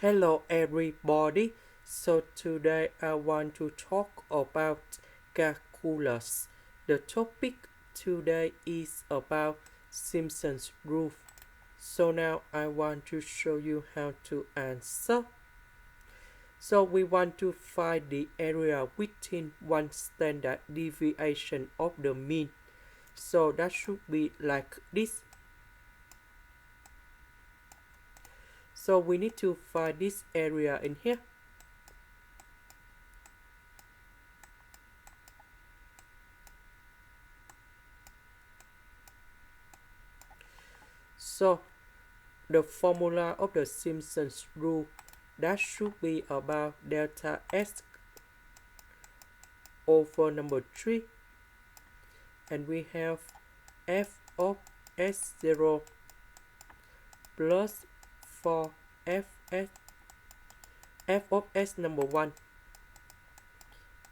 Hello everybody. So today I want to talk about calculus. The topic today is about Simpson's rule. So now I want to show you how to answer. So we want to find the area within one standard deviation of the mean. So that should be like this. So we need to find this area in here. So the formula of the Simpson's rule, that should be about delta s over number 3, and we have f of s0 plus 4f of s number 1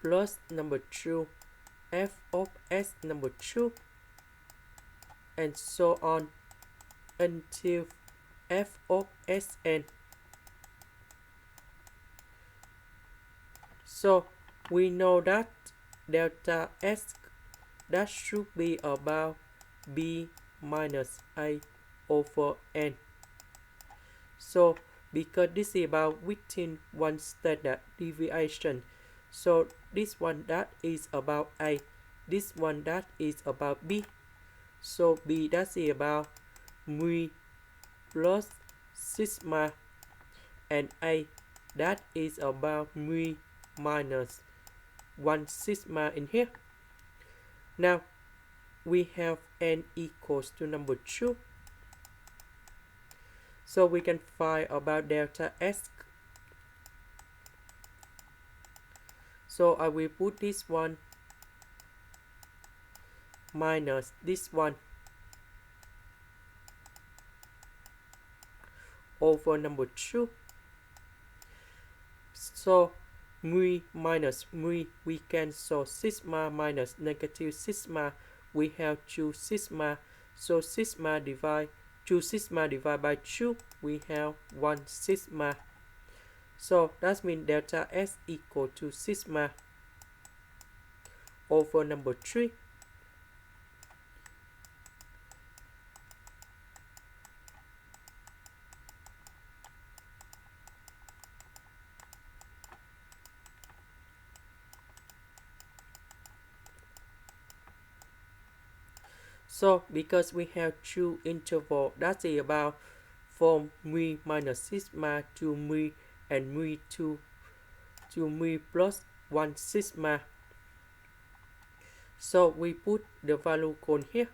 plus number 2 f of s number 2, and so on until f of sn. So we know that delta s, that should be about b minus a over n. So because this is about within one standard deviation, so this one that is about a, this one that is about b. So b that is about mu plus sigma, and a that is about mu minus 1 sigma in here. Now we have n equals to number 2. So we can find about delta s. So I will put this one minus this one over number 2. So mu minus mu, we cancel sigma minus negative sigma. We have 2 sigma. So sigma divide 2 sigma divided by 2, we have 1 sigma. So that means delta s equal to sigma over number 3. So because we have two intervals, that is about from mu minus sigma to mu and mu to mu plus 1 sigma. So we put the value code here.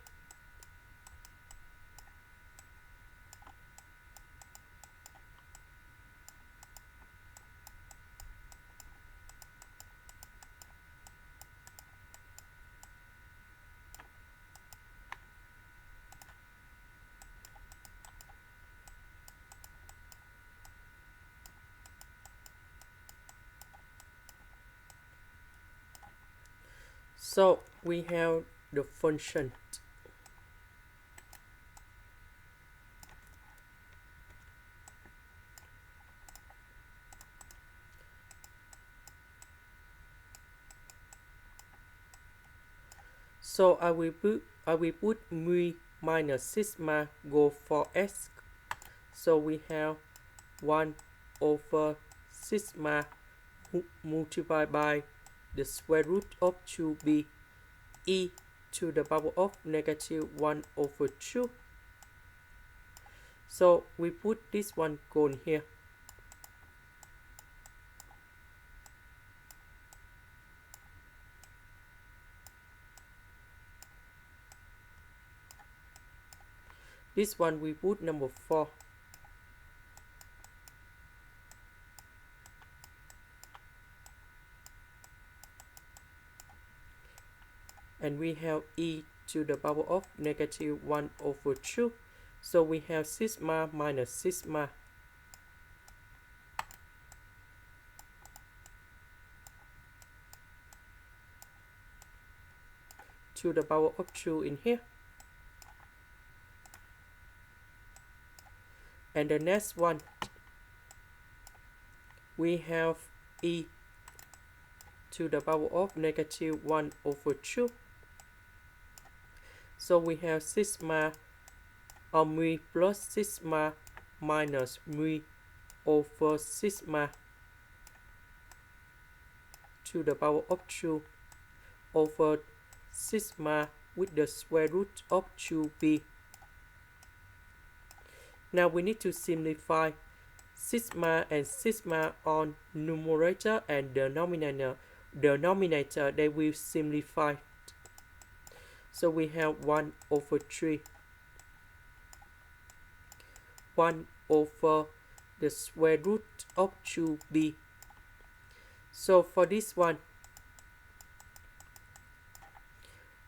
So we have the function. So I will put mu minus sigma go for s. So we have 1 over sigma multiplied by the square root of 2b e to the power of negative 1 over 2. So we put this one cone here. This one we put number 4. And we have e to the power of negative 1 over 2. So we have sigma minus sigma. To the power of 2 in here. And the next one, we have e to the power of negative 1 over 2. So we have sigma mu plus sigma minus mu over sigma to the power of 2 over sigma with the square root of 2b. Now we need to simplify sigma and sigma on numerator and denominator. They will simplify. So we have 1 over 3. 1 over the square root of 2b. So for this one,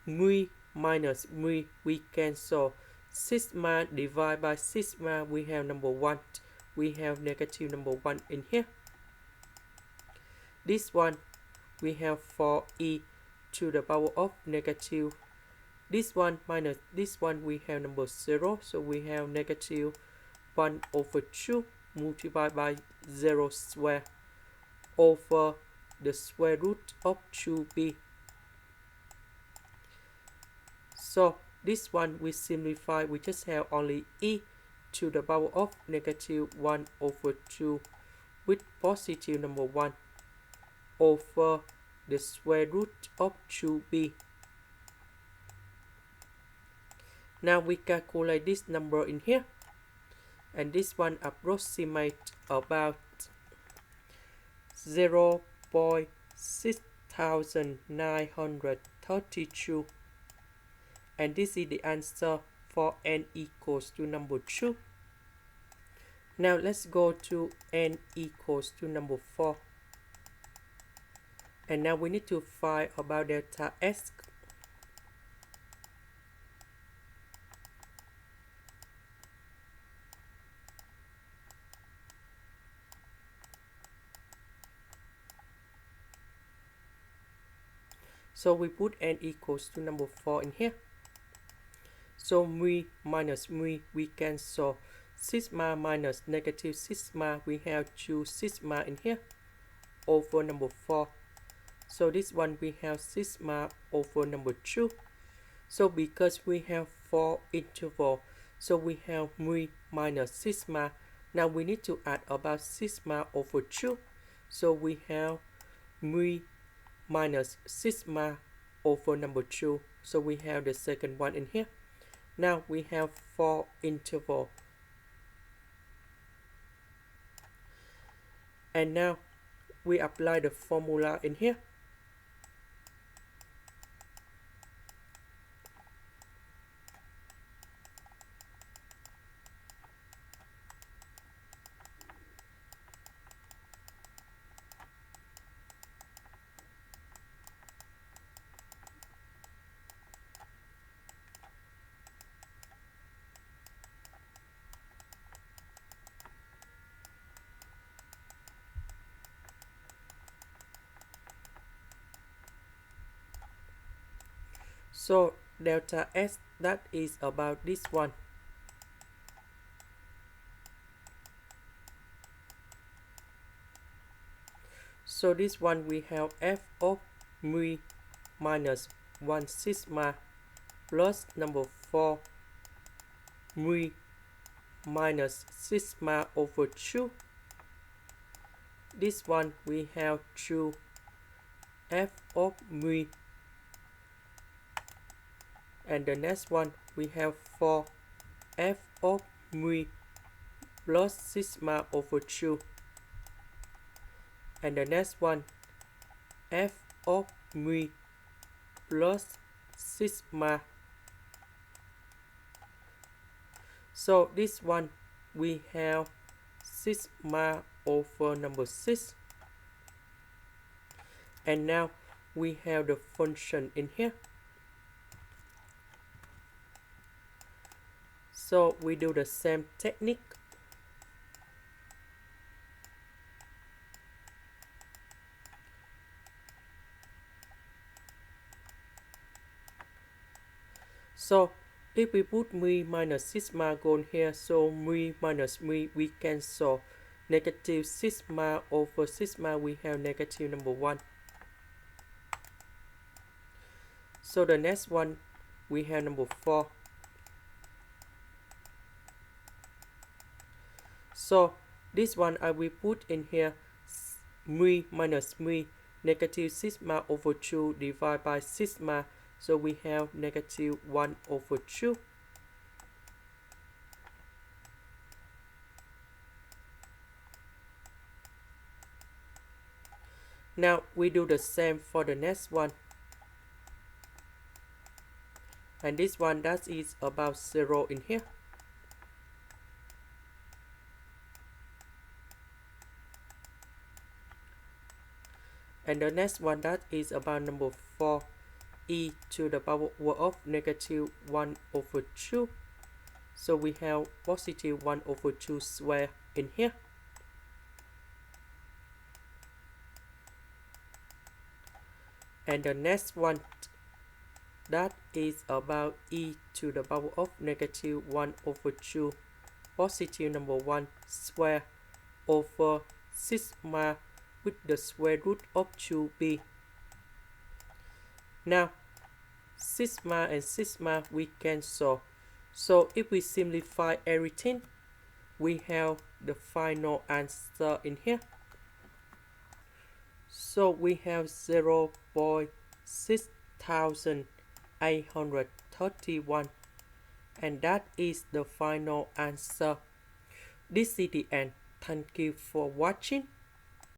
mu minus mu, we cancel. Sigma divided by sigma, we have number 1. We have negative number 1 in here. This one, we have 4e to the power of negative. This one minus this one, we have number 0. So we have negative 1 over 2 multiplied by 0 square over the square root of 2b. So this one we simplify, we just have only e to the power of negative 1 over 2 with positive number 1 over the square root of 2b. Now we calculate this number in here, and this one approximates about 0.6932, and this is the answer for n equals to number 2. Now let's go to n equals to number 4, and now we need to find about delta s. So we put n equals to number 4 in here. So mu minus mu, we cancel. Sigma minus negative sigma, we have 2 sigma in here over number 4. So this one we have sigma over number 2. So because we have 4 interval, so we have mu minus sigma. Now we need to add about sigma over 2. So we have mu minus sigma over number 2. So we have the second one in here. Now we have 4 interval. And now we apply the formula in here. So delta S, that is about this one. So this one we have f of mu minus 1 sigma plus number 4 mu minus sigma over 2. This one we have 2 f of mu, and the next one we have 4 f of mu plus sigma over 2, and the next one f of mu plus sigma. So this one we have sigma over number 6, and now we have the function in here. So we do the same technique. So if we put mu minus sigma go here, so mu minus mu we cancel. negative sigma over sigma, we have negative number 1. So the next one, we have number 4. So this one I will put in here mu minus mu, negative sigma over 2 divided by sigma. So we have negative 1 over 2. Now we do the same for the next one. And this one, that is about 0 in here. And the next one, that is about number 4, e to the power of negative 1 over 2. So we have positive 1 over 2 square in here. And the next one, that is about e to the power of negative 1 over 2 positive number 1 square over sigma with the square root of 2b. Now sigma and sigma we cancel. So if we simplify everything, we have the final answer in here. So we have 0.6831, and that is the final answer. This is the end. Thank you for watching.